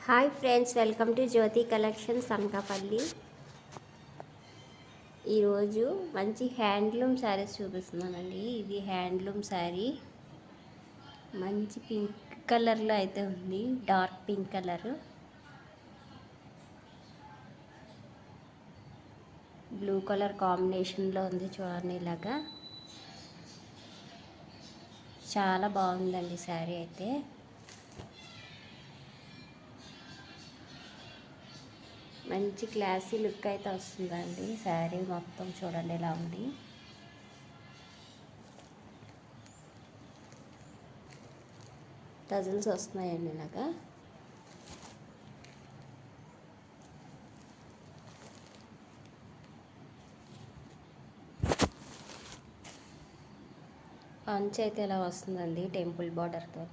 Hi friends, welcome to Jyothi collections Anakapalli. ఈరోజు మంచి handloom saris చూపిస్తున్నానండి. ఇది హ్యాండ్లూమ్ శారీ మంచి పింక్ కలర్లో అయితే ఉంది. Dark pink colour, blue colour కాంబినేషన్లో ఉంది. చూడండి, ఇలాగా చాలా బాగుందండి శారీ అయితే. మంచి క్లాసీ లుక్ అయితే వస్తుందండి. శారీ మొత్తం చూడండి ఎలా ఉంది. టజల్స్ వస్తున్నాయండి ఇలాగా. అంచు అయితే ఎలా వస్తుందండి, టెంపుల్ బార్డర్తో.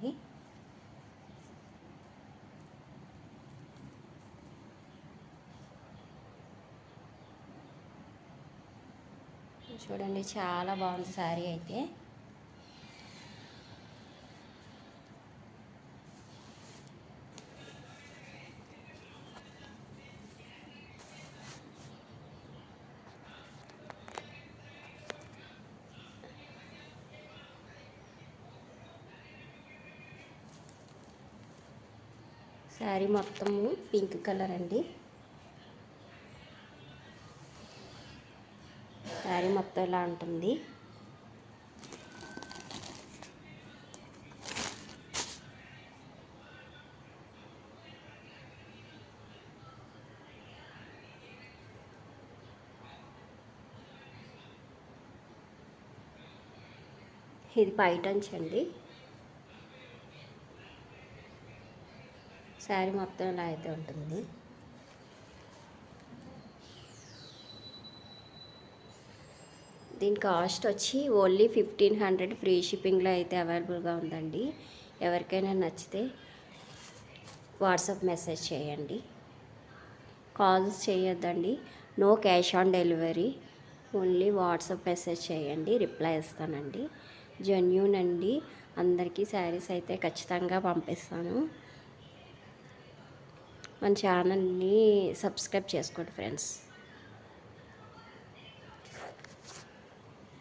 చూడండి, చాలా బాగుంది శారీ అయితే. శారీ మొత్తము పింక్ కలర్ అండి. శారీ మొత్తం ఇలా ఉంటుంది. ఇది పైటంచ్ అండి. శారీ మొత్తం ఇలా అయితే ఉంటుంది. దీని కాస్ట్ వచ్చి ఓన్లీ 1500 ఫ్రీ షిప్పింగ్లో అయితే అవైలబుల్గా ఉందండి. ఎవరికైనా నచ్చితే వాట్సాప్ మెసేజ్ చేయండి. కాల్స్ చేయొద్దండి. No cash on delivery. Only WhatsApp message చేయండి, రిప్లై ఇస్తానండి. జెన్యూన్ అండి. అందరికీ శారీస్ అయితే ఖచ్చితంగా పంపిస్తాను. మన ఛానల్ని సబ్స్క్రైబ్ చేసుకోండి ఫ్రెండ్స్.